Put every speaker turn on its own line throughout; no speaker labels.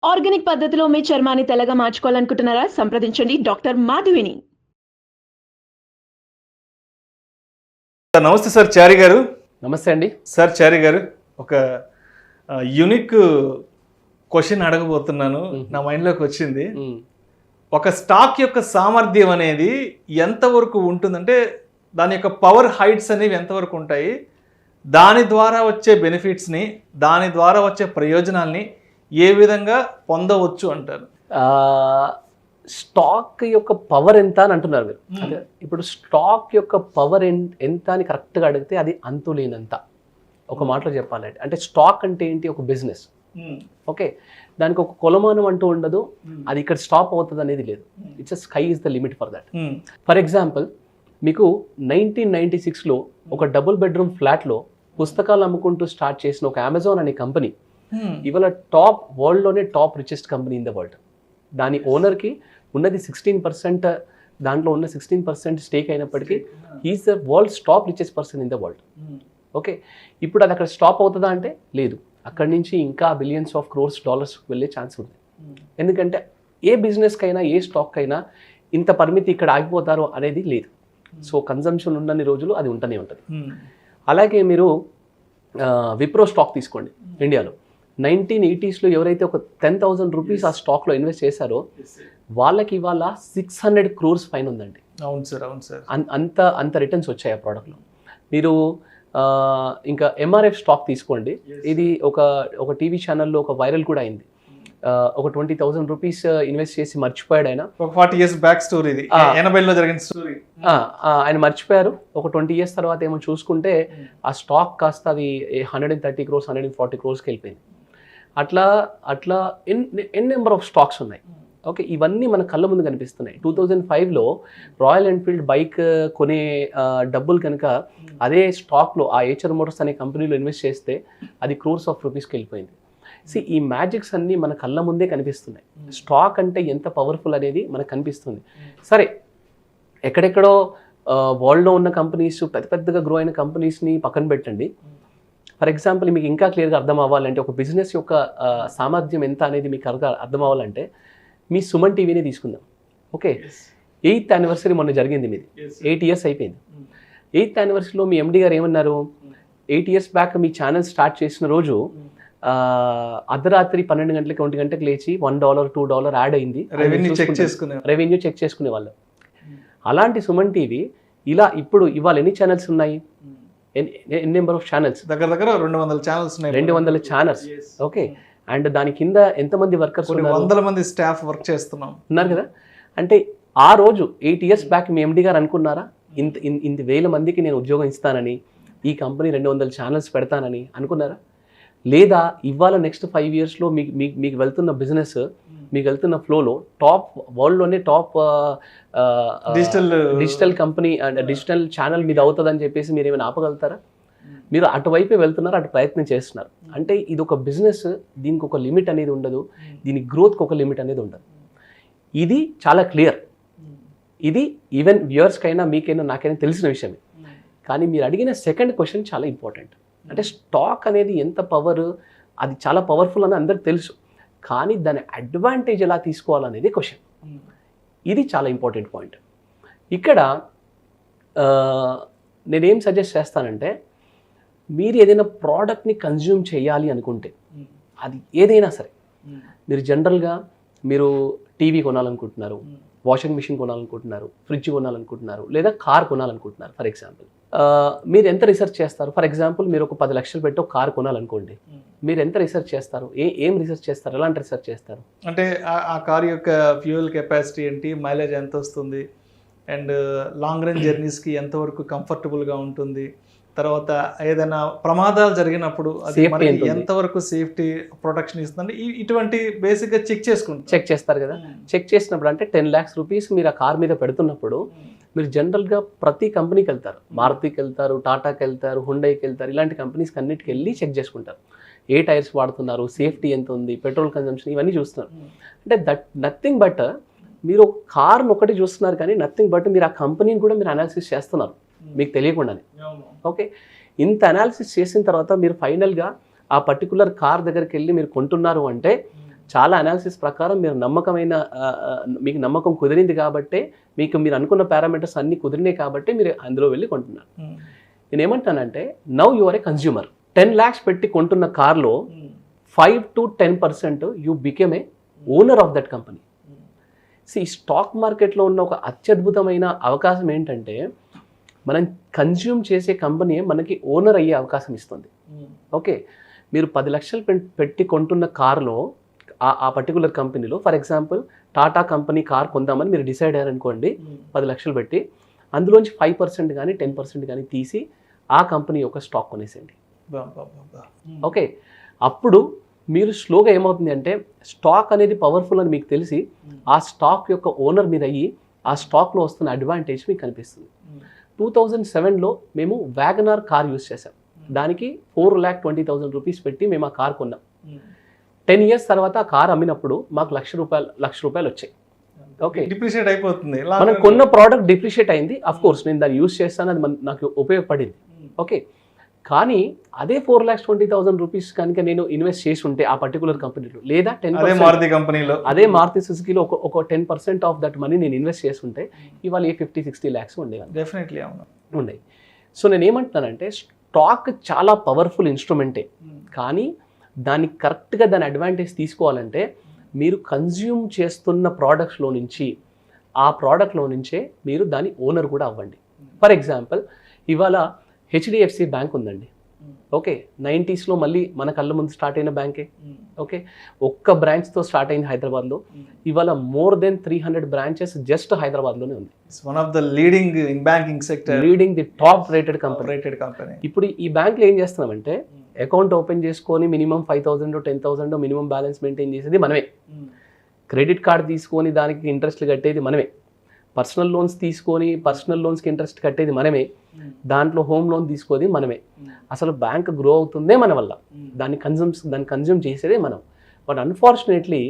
Organic పద్ధతిలో మీ చర్మాన్ని తెల్లగా మార్చుకోవాలనుకుంటున్నారా? సంప్రదించండి డాక్టర్ మాధవిని.
సార్ నమస్తే సార్ చారి గారు.
నమస్తే అండి.
సార్ చారి గారు, ఒక యూనిక్ క్వశ్చన్ అడగబోతున్నాను. నా మైండ్లోకి వచ్చింది. ఒక స్టాక్ యొక్క సామర్థ్యం అనేది ఎంతవరకు ఉంటుందంటే దాని యొక్క పవర్ హైట్స్ అనేవి ఎంతవరకు ఉంటాయి, దాని ద్వారా వచ్చే బెనిఫిట్స్ని, దాని ద్వారా వచ్చే ప్రయోజనాల్ని ఏ విధంగా పొందవచ్చు అంటారు?
స్టాక్ యొక్క పవర్ ఎంత అని అంటున్నారు మీరు. అంటే ఇప్పుడు స్టాక్ యొక్క పవర్ ఎంత అని కరెక్ట్గా అడిగితే అది అంతులేనంత. ఒక మాటలో చెప్పాలంటే, అంటే స్టాక్ అంటే ఏంటి? ఒక బిజినెస్. ఓకే, దానికి ఒక కొలమానం అంటూ ఉండదు. అది ఇక్కడ స్టాప్ అవుతుంది అనేది లేదు. It's sky is the limit for that. For example, మీకు 1996లో ఒక డబుల్ బెడ్రూమ్ ఫ్లాట్లో పుస్తకాలు అమ్ముకుంటూ స్టార్ట్ చేసిన ఒక అమెజాన్ అనే కంపెనీ ఇవాళ వరల్డ్లోనే top richest company in the world. దాని ఓనర్కి ఉన్నది 16%, దాంట్లో ఉన్న 16% స్టేక్ అయినప్పటికీ he's the world's top richest person in the world. Okay, ఇప్పుడు అది అక్కడ స్టాప్ అవుతుందా అంటే లేదు. అక్కడి నుంచి ఇంకా బిలియన్స్ ఆఫ్ క్రోర్స్ డాలర్స్ వెళ్ళే ఛాన్స్ ఉంది. ఎందుకంటే ఏ బిజినెస్కైనా ఏ స్టాక్ అయినా ఇంత పరిమితి ఇక్కడ ఆగిపోతారో అనేది లేదు. సో కన్జంప్షన్ ఉన్నన్ని రోజులు అది ఉంటూనే ఉంటుంది. అలాగే మీరు విప్రో స్టాక్ తీసుకోండి. ఇండియాలో 1980sలో ఎవరైతే ఒక 10,000 రూపీస్ ఆ స్టాక్లో ఇన్వెస్ట్ చేశారో వాళ్ళకి ఇవాళ 600 crores ఫైన్ ఉందండి.
అవును సార్, అవును సార్.
అంత రిటర్న్స్ వచ్చాయి ఆ ప్రోడక్ట్లో. మీరు ఇంకా ఎంఆర్ఎఫ్ స్టాక్ తీసుకోండి. ఇది ఒక టీవీ ఛానల్లో ఒక వైరల్ కూడా అయింది. ఒక 20,000 రూపీస్ ఇన్వెస్ట్ చేసి మర్చిపోయాడు ఆయన.
ఒక 40 years బ్యాక్ స్టోరీ, ఇది 80లో జరిగిన స్టోరీ.
ఆయన మర్చిపోయారు. ఒక 20 years తర్వాత ఏమో చూసుకుంటే ఆ స్టాక్ కాస్త అది 130 crores 140 crores వెళ్ళిపోయింది. అట్లా ఎన్ నెంబర్ ఆఫ్ స్టాక్స్ ఉన్నాయి. ఓకే, ఇవన్నీ మన కళ్ళ ముందు కనిపిస్తున్నాయి. 2005లో రాయల్ ఎన్ఫీల్డ్ బైక్ కొనే డబ్బులు కనుక అదే స్టాక్లో ఆ ఏచర్ మోటార్స్ అనే కంపెనీలో ఇన్వెస్ట్ చేస్తే అది క్రోర్స్ ఆఫ్ రూపీస్కి వెళ్ళిపోయింది. ఈ మ్యాజిక్స్ అన్నీ మన కళ్ళ ముందే కనిపిస్తున్నాయి. స్టాక్ అంటే ఎంత పవర్ఫుల్ అనేది మనకు కనిపిస్తుంది. సరే, ఎక్కడెక్కడో వరల్డ్లో ఉన్న కంపెనీస్, పెద్దగా గ్రో అయిన కంపెనీస్ని పక్కన పెట్టండి. ఫర్ ఎగ్జాంపుల్, మీకు ఇంకా క్లియర్గా అర్థం అవ్వాలంటే, ఒక బిజినెస్ యొక్క సామర్థ్యం ఎంత అనేది మీకు అర్థం అవ్వాలంటే మీ సుమన్ టీవీని తీసుకుందాం. ఓకే, 8th anniversary మొన్న జరిగింది. మీది 8 years అయిపోయింది. 8th anniversary మీ ఎండి గారు ఏమన్నారు? 8 years బ్యాక్ మీ ఛానల్ స్టార్ట్ చేసిన రోజు అర్ధరాత్రి 12 గంటలకి 1 గంటకి లేచి $1 $2 యాడ్ అయింది. రెవెన్యూ చెక్ చేసుకునే వాళ్ళు. అలాంటి సుమన్ టీవీ ఇవాళ ఎన్ని ఛానల్స్ ఉన్నాయి? ఎన్ నెంబర్ ఆఫ్ ఛానల్స్?
దగ్గర 200 ఛానల్స్ ఉన్నాయి.
200 ఛానల్స్. ఓకే, అండ్ దాని కింద ఎంతమంది వర్కర్స్ ఉన్నారు?
100 మంది స్టాఫ్ వర్క్ చేస్తున్నారు
కదా. అంటే ఆ రోజు 8 years బ్యాక్ మీ ఎండి గారు అనుకున్నారా ఇంత వేల మందికి నేను ఉద్యోగం ఇస్తానని, ఈ కంపెనీ 200 ఛానల్స్ పెడతానని అనుకున్నారా? లేదా ఇవాళ నెక్స్ట్ 5 yearsలో మీకు వెళ్తున్న బిజినెస్, మీకు వెళ్తున్న ఫ్లోలో వరల్డ్లోనే top digital company and digital channel మీద అవుతుందని చెప్పేసి మీరు ఏమైనా ఆపగలుగుతారా? మీరు అటువైపే వెళ్తున్నారు, అటు ప్రయత్నం చేస్తున్నారు. అంటే ఇది ఒక బిజినెస్, దీనికి ఒక లిమిట్ అనేది ఉండదు, దీని గ్రోత్కి ఒక లిమిట్ అనేది ఉండదు. ఇది చాలా క్లియర్. ఇది ఈవెన్ వ్యూవర్స్కైనా, మీకైనా, నాకైనా తెలిసిన విషయమే. కానీ మీరు అడిగిన సెకండ్ క్వశ్చన్ చాలా ఇంపార్టెంట్. అంటే స్టాక్ అనేది ఎంత పవర్, అది చాలా పవర్ఫుల్ అని అందరికి తెలుసు. కానీ దాని అడ్వాంటేజ్ ఎలా తీసుకోవాలనేది క్వశ్చన్. ఇది చాలా ఇంపార్టెంట్ పాయింట్. ఇక్కడ నేనేం సజెస్ట్ చేస్తానంటే, మీరు ఏదైనా ప్రోడక్ట్ని కన్జ్యూమ్ చేయాలి అనుకుంటే, అది ఏదైనా సరే, మీరు జనరల్గా మీరు టీవీ కొనాలనుకుంటున్నారు, వాషింగ్ మిషన్ కొనాలనుకుంటున్నారు, ఫ్రిడ్జ్ కొనాలనుకుంటున్నారు, లేదా కార్ కొనాలనుకుంటున్నారు. ఫర్ ఎగ్జాంపుల్, మీరు ఎంత రీసెర్చ్ చేస్తారు? ఫర్ ఎగ్జాంపుల్, మీరు ఒక 10 లక్షలు పెట్టి ఒక కార్ కొనాలనుకోండి. మీరు ఎంత రీసెర్చ్ చేస్తారు? ఏం రీసెర్చ్ చేస్తారు? ఎలాంటి రీసెర్చ్ చేస్తారు?
అంటే ఆ కార్ యొక్క ఫ్యూయల్ కెపాసిటీ ఏంటి, మైలేజ్ ఎంత వస్తుంది, అండ్ లాంగ్ రేంజ్ జర్నీస్కి ఎంతవరకు కంఫర్టబుల్గా ఉంటుంది, తర్వాత ఏదైనా ప్రమాదాలు జరిగినప్పుడు అది ఎంతవరకు సేఫ్టీ ప్రొటెక్షన్ ఇస్తుంది, ఇటువంటి బేసిక్గా చెక్
చేస్తారు కదా. చెక్ చేసినప్పుడు అంటే 10 lakhs రూపీస్ మీరు ఆ కార్ మీద పెడుతున్నప్పుడు మీరు జనరల్గా ప్రతి కంపెనీకి వెళ్తారు. మారుతికి వెళ్తారు, టాటాకి వెళ్తారు, హుండైకి వెళ్తారు. ఇలాంటి కంపెనీస్కి అన్నిటికి వెళ్ళి చెక్ చేసుకుంటారు. ఏ టైర్స్ వాడుతున్నారు, సేఫ్టీ ఎంత ఉంది, పెట్రోల్ కన్జంప్షన్, ఇవన్నీ చూస్తున్నారు. అంటే నథింగ్ బట్ మీరు ఒక కార్ను ఒకటి చూస్తున్నారు, కానీ నథింగ్ బట్ మీరు ఆ కంపెనీని కూడా మీరు అనాలిసిస్ చేస్తున్నారు మీకు తెలియకుండానే. ఓకే, ఇంత అనాలిసిస్ చేసిన తర్వాత మీరు ఫైనల్గా ఆ పర్టికులర్ కార్ దగ్గరికి వెళ్ళి మీరు కొంటున్నారు అంటే చాలా అనాలిసిస్ ప్రకారం మీరు నమ్మకమైన మీకు నమ్మకం కుదిరింది కాబట్టే మీరు అనుకున్న పారామీటర్స్ అన్ని కుదిరినాయి కాబట్టి మీరు అందులో వెళ్ళి కొంటున్నారు. నేను ఏమంటానంటే now you are a consumer. 10 lakhs పెట్టి కొంటున్న కార్లో 5 to 10% you become a owner of that company. ఈ స్టాక్ మార్కెట్లో ఉన్న ఒక అత్యద్భుతమైన అవకాశం ఏంటంటే మనం కన్జ్యూమ్ చేసే కంపెనీ మనకి ఓనర్ అయ్యే అవకాశం ఇస్తుంది. ఓకే, మీరు 10 లక్షలు పెట్టి కొంటున్న కార్లో ఆ పర్టికులర్ కంపెనీలో, for example Tata company car కొందామని మీరు డిసైడ్ అయ్యారనుకోండి, 10 లక్షలు పెట్టి అందులోంచి 5% కానీ 10% కానీ తీసి ఆ కంపెనీ యొక్క స్టాక్ కొనేసేయండి. ఓకే, అప్పుడు మీరు స్లోగా ఏమవుతుంది అంటే స్టాక్ అనేది పవర్ఫుల్ అని మీకు తెలిసి ఆ స్టాక్ యొక్క ఓనర్ మీద అయ్యి ఆ స్టాక్లో వస్తున్న అడ్వాంటేజ్ మీకు కనిపిస్తుంది. 2007లో మేము వ్యాగనార్ కార్ యూస్ చేసాం. దానికి 4,20,000 రూపీస్ పెట్టి మేము ఆ కార్ కొన్నాం. 10 years తర్వాత ఆ కార్ అమ్మినప్పుడు మాకు లక్ష రూపాయలు వచ్చాయి. ఓకే,
డిప్రిషియేట్ అయిపోతుంది.
మనం కొన్న ప్రోడక్ట్ డిప్రిషియేట్ అయింది. అఫ్ కోర్స్ నేను దాన్ని యూస్ చేస్తాను, అది నాకు ఉపయోగపడింది. ఓకే, కానీ అదే 4,20,000 రూపీస్ కనుక నేను ఇన్వెస్ట్ చేసి ఉంటే ఆ పర్టికులర్ కంపెనీలో, లేదా 10% అదే మారుతి సుజుకీలో ఒక 10% ఆఫ్ దట్ మనీ నేను ఇన్వెస్ట్ చేసి ఉంటే ఇవాళ 50-60 lakhs ఉండేవి.
డెఫినెట్లీ
ఉండేవి. సో నేను ఏమంటున్నానంటే స్టాక్ చాలా పవర్ఫుల్ ఇన్స్ట్రుమెంటే, కానీ దాన్ని కరెక్ట్గా దాని అడ్వాంటేజ్ తీసుకోవాలంటే మీరు కన్జ్యూమ్ చేస్తున్న ప్రోడక్ట్స్లో నుంచి ఆ ప్రోడక్ట్లో నుంచే మీరు దాని ఓనర్ కూడా అవ్వండి. ఫర్ ఎగ్జాంపుల్ ఇవాళ హెచ్డిఎఫ్సి బ్యాంక్ ఉందండి. ఓకే, 90sలో మళ్ళీ మన కళ్ళ ముందు స్టార్ట్ అయిన బ్యాంకే. ఓకే, ఒక్క బ్రాంచ్తో స్టార్ట్ అయింది హైదరాబాద్లో. ఇవాళ మోర్ దెన్ 300 branches జస్ట్ హైదరాబాద్లోనే ఉంది.
One of the leading in banking sector,
leading the top rated company. ఇప్పుడు ఈ బ్యాంక్లో ఏం చేస్తున్నామంటే అకౌంట్ ఓపెన్ చేసుకొని minimum 5,000 to 10,000 minimum balance maintain చేసేది మనమే. క్రెడిట్ కార్డ్ తీసుకొని దానికి ఇంట్రెస్ట్లు కట్టేది మనమే. పర్సనల్ లోన్స్ తీసుకొని పర్సనల్ లోన్స్కి ఇంట్రెస్ట్ కట్టేది మనమే. దాంట్లో హోమ్ లోన్ తీసుకోది మనమే. అసలు బ్యాంక్ గ్రో అవుతుందే మన వల్ల, దాన్ని కన్జ్యూమ్ చేసేదే మనం. బట్ అన్ఫార్చునేట్లీ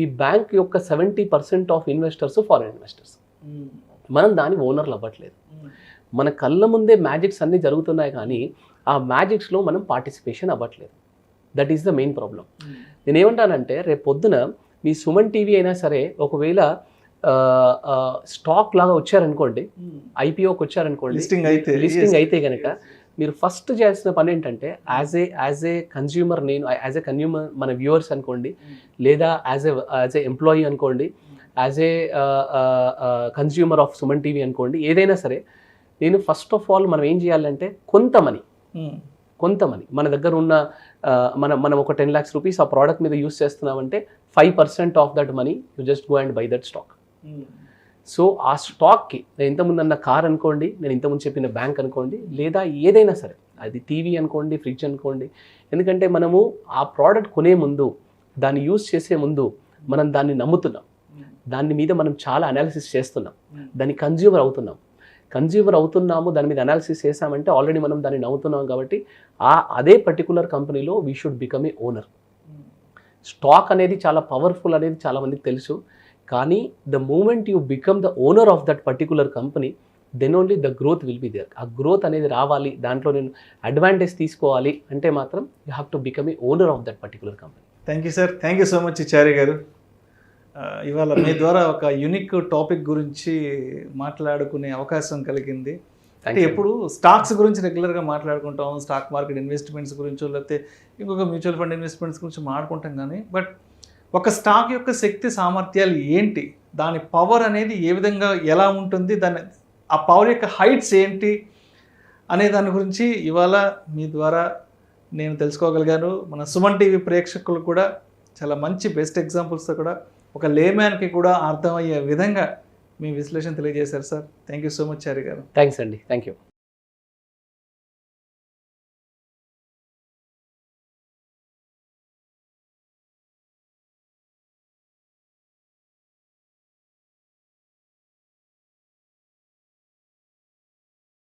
ఈ బ్యాంక్ యొక్క 70% ఆఫ్ ఇన్వెస్టర్స్ ఫారెన్ ఇన్వెస్టర్స్. మనం దాని ఓనర్లు అవ్వట్లేదు. మన కళ్ళ ముందే మ్యాజిక్స్ అన్నీ జరుగుతున్నాయి, కానీ ఆ మ్యాజిక్స్లో మనం పార్టిసిపేషన్ అవ్వట్లేదు. That is the main problem. నేనేమంటానంటే రేపు పొద్దున మీ సుమన్ టీవీ అయినా సరే ఒకవేళ స్టాక్ లాగా వచ్చారనుకోండి, ఐపీఓకి వచ్చారనుకోండి, లిస్టింగ్ అయితే కనుక మీరు ఫస్ట్ చేయాల్సిన పని ఏంటంటే యాజ్ ఏ కన్జ్యూమర్, నేను యాజ్ ఏ కన్జ్యూమర్ మన వ్యూవర్స్ అనుకోండి, లేదా యాజ్ ఏ ఎంప్లాయీ అనుకోండి, as a consumer of Suman TV అనుకోండి, ఏదైనా సరే నేను ఫస్ట్ ఆఫ్ ఆల్ మనం ఏం చేయాలంటే కొంత మనీ మన దగ్గర ఉన్న మనం ఒక 10 lakhs రూపీస్ ఆ ప్రోడక్ట్ మీద యూస్ చేస్తున్నామంటే 5% of that money you just go and by that stock. So ఆ స్టాక్కి నేను ఇంతకుముందు అన్న కార్ అనుకోండి, నేను ఇంతకుముందు చెప్పిన బ్యాంక్ అనుకోండి, లేదా ఏదైనా సరే, అది టీవీ అనుకోండి, ఫ్రిడ్జ్ అనుకోండి, ఎందుకంటే మనము ఆ ప్రోడక్ట్ కొనే ముందు, దాన్ని యూస్ చేసే ముందు మనం దాన్ని నమ్ముతున్నాం, దాని మీద మనం చాలా అనాలిసిస్ చేస్తున్నాం, దాన్ని కన్జ్యూమర్ అవుతున్నాము, దాని మీద అనాలిసిస్ చేసామంటే ఆల్రెడీ మనం దాన్ని నమ్ముతున్నాం. కాబట్టి అదే పర్టికులర్ కంపెనీలో we should become a owner. Stock అనేది చాలా పవర్ఫుల్ అనేది చాలా మందికి తెలుసు, కానీ the moment you become the owner of that particular company, then only the growth will be there. ఆ గ్రోత్ అనేది రావాలి, దాంట్లో నేను అడ్వాంటేజ్ తీసుకోవాలి అంటే మాత్రం you have to become a owner of that particular company.
Thank you sir, thank you so much Chari garu. ఇవాళ మీ ద్వారా ఒక యూనిక్ టాపిక్ గురించి మాట్లాడుకునే అవకాశం కలిగింది. అంటే ఎప్పుడు స్టాక్స్ గురించి రెగ్యులర్గా మాట్లాడుకుంటాం, స్టాక్ మార్కెట్ ఇన్వెస్ట్మెంట్స్ గురించి, లేకపోతే ఇంకొక మ్యూచువల్ ఫండ్ ఇన్వెస్ట్మెంట్స్ గురించి మాట్లాడుకుంటాం, కానీ బట్ ఒక స్టాక్ యొక్క శక్తి సామర్థ్యాలు ఏంటి, దాని పవర్ అనేది ఏ విధంగా ఎలా ఉంటుంది, ఆ పవర్ యొక్క హైట్స్ ఏంటి అనే దాని గురించి ఇవాళ మీ ద్వారా నేను తెలుసుకోగలిగాను. మన సుమన్ టీవీ ప్రేక్షకులు కూడా చాలా మంచి బెస్ట్ ఎగ్జాంపుల్స్తో కూడా ఒక లేమ్యాన్కి కూడా అర్థమయ్యే విధంగా మీ విశ్లేషణ తెలియజేశారు sir. Thank you so much Chari garu.
Thanks అండి. Thank you.